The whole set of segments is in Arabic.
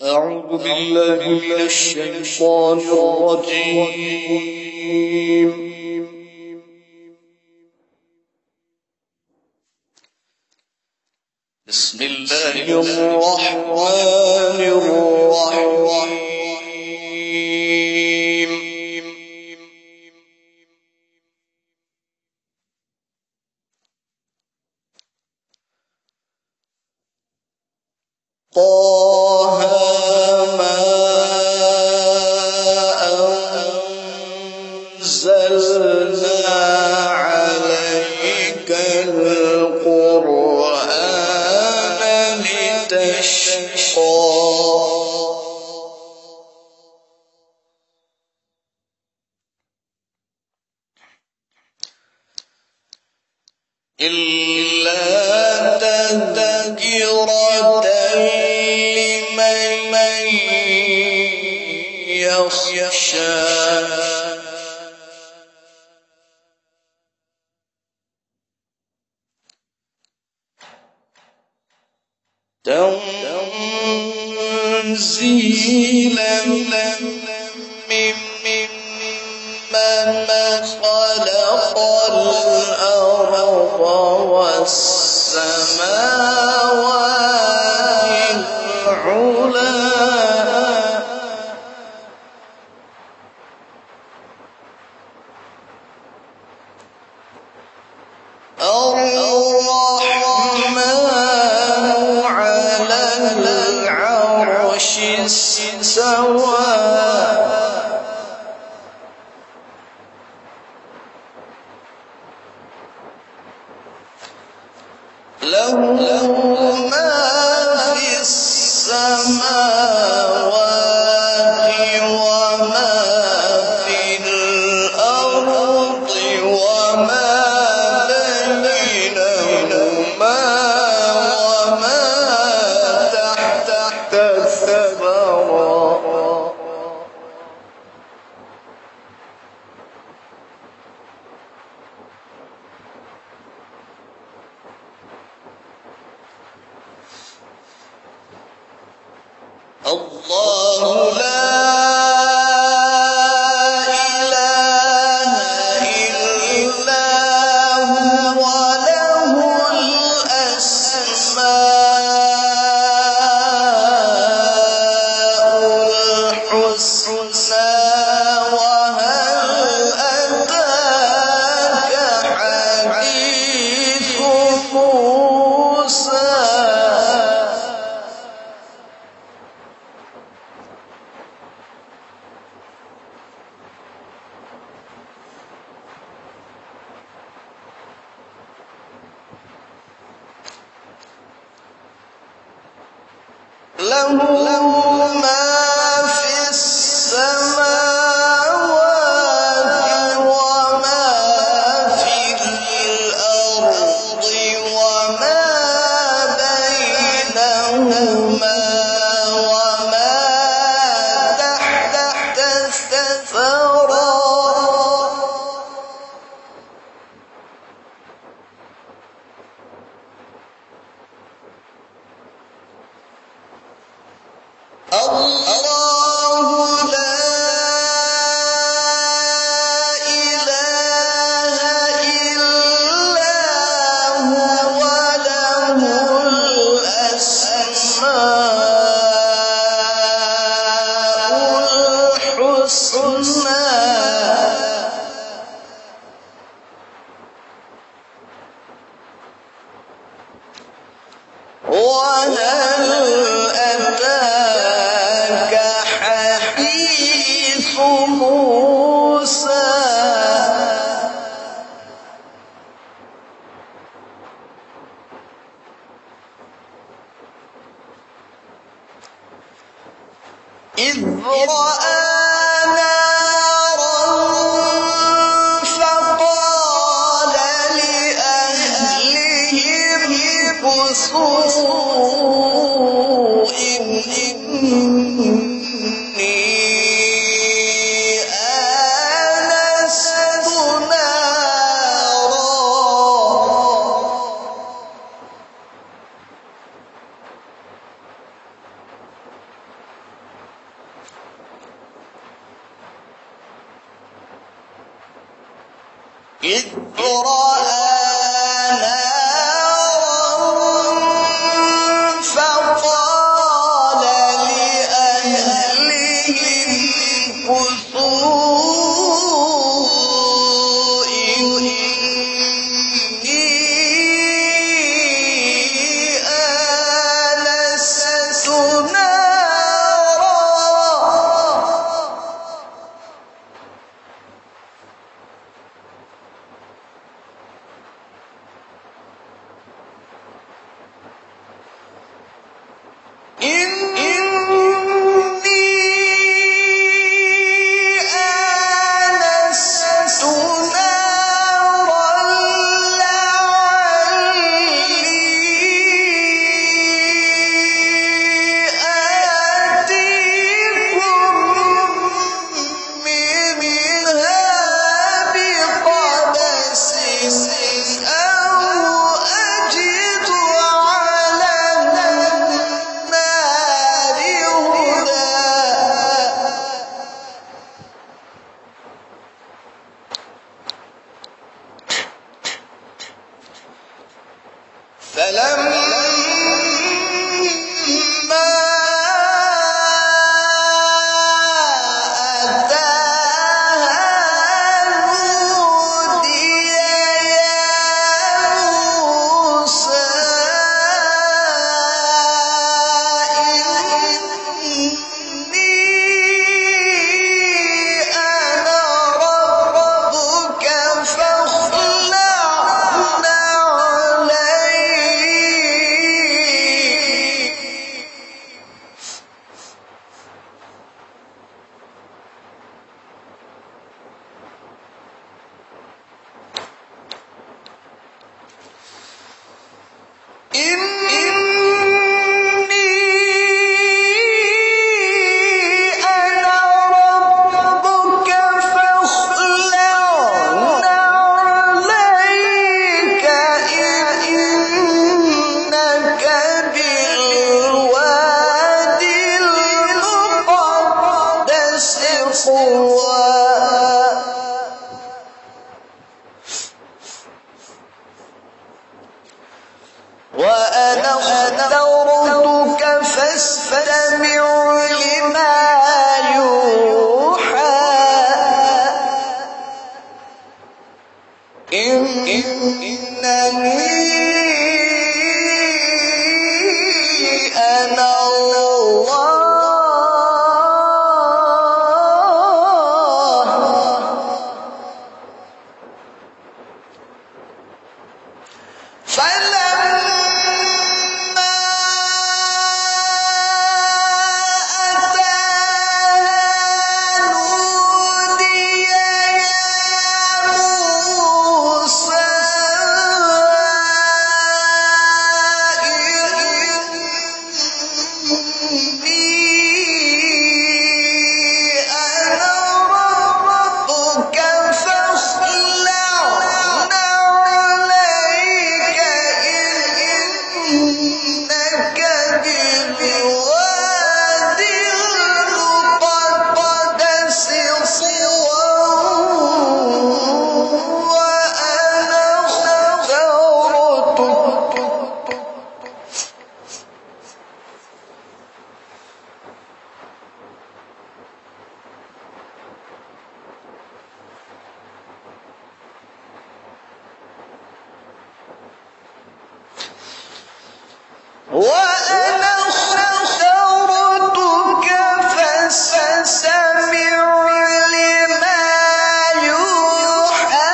أعوذ بالله من الشيطان الرجيم. بسم الله الرحمن الرحيم. طه ما أنزلنا عليك القرآن لتشقى إلا تذكرة لمن يخشى تنزيلا ممن خلق الأرض والسماوات العلى الرحمن على العرش استوى له ما في السماوات وما في الأرض وما بينهما وما تحت الثرى الله لا إله إلا هو له الأسماء الحسنى وهل أتاك حديث موسى له ما في السماوات وما في الأرض وما بينهما وما تحت الثرى الله لا إله إلا هو له الأسماء الحسنى وهل أتاك حديث موسى إذ رأى نارا فقال لأهلهم امكثوا إني إذ رأى نارا فقال لأهلهم كثوا إني آنست نارا فلما أتاها نودي يا موسى إني أنا ربك فاخلع نعليك إنك بالوادي المقدس طوى وأنا اخترتك فاستمع لما يوحى إنني أنا الله وأنا اخترتك فاستمع لما يوحى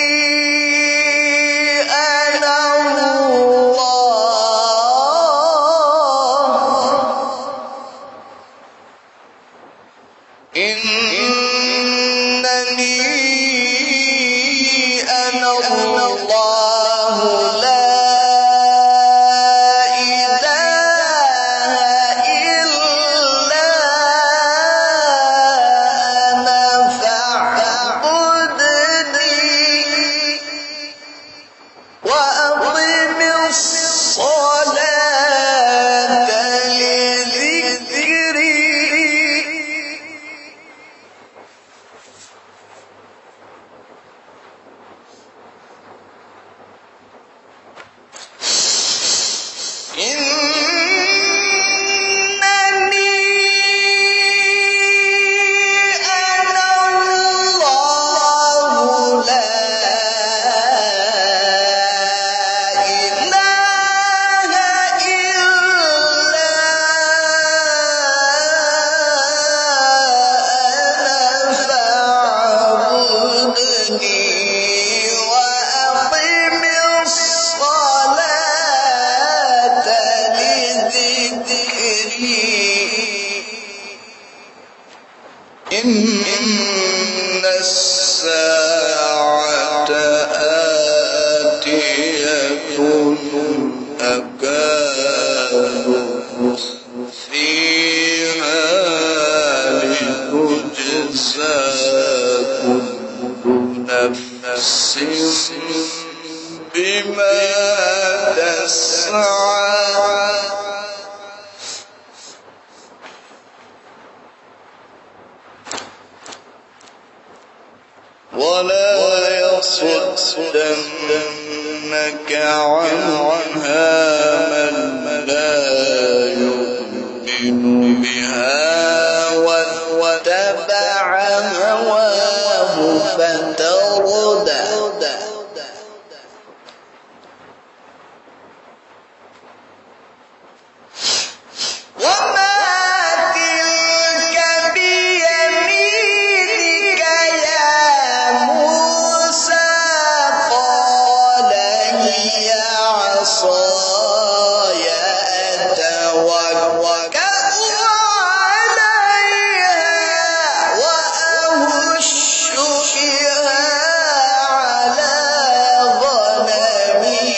إنني أنا الله إنني أنا الله لا إله إلا أنا فاعبدني وأقم الصلاة لذكري أكاد فيها لتجزى كل نفس بما تسعى ولا يصدنك عنها من لا يؤمن بها واتبع هواه فتردى سنعيدها سيرتها الأولى وما تلك بيمينك يا موسى قال هي عصاي أتوكأ عليها وأهش بها على غنمي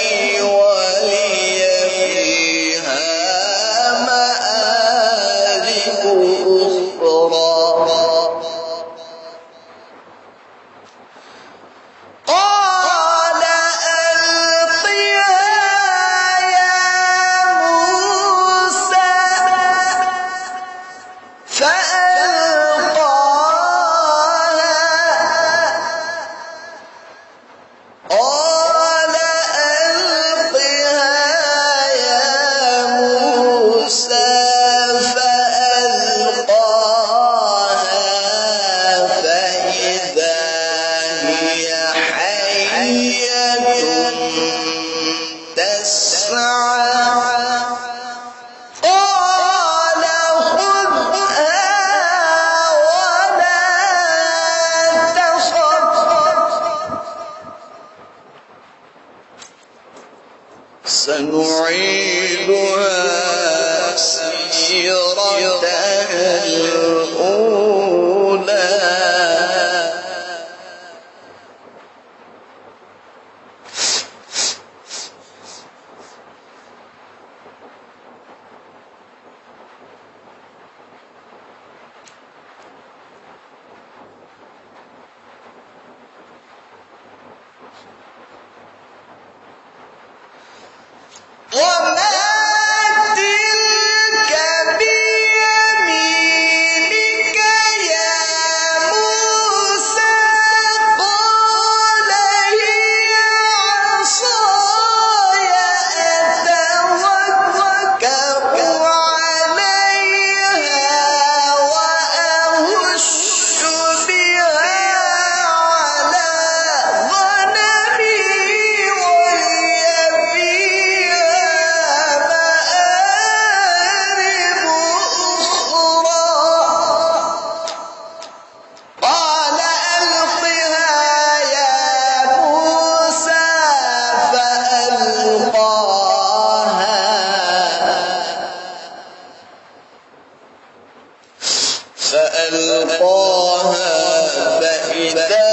فألقاها فإذا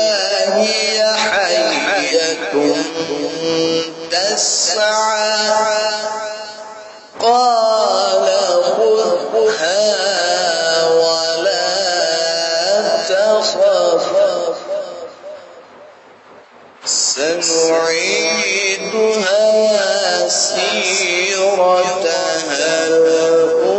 هي حية تسعى قال خذها ولا تخف سنعيدها سيرتها الأولى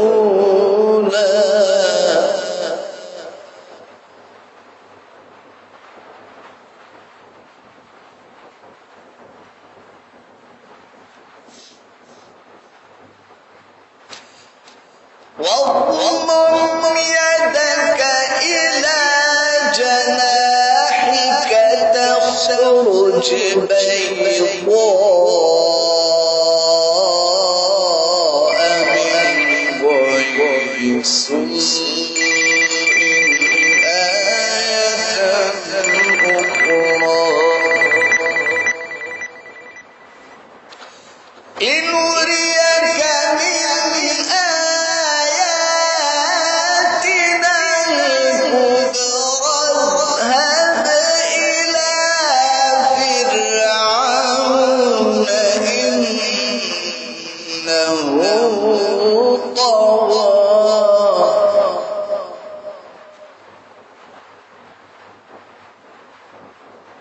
واضمم يدك إلى جناحك تخرج بيضاء من غير سوء آية أخرى إن أريك من آياتنا الكبرى اذهب إلى فرعون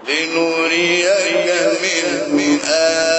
لنريك من آياتنا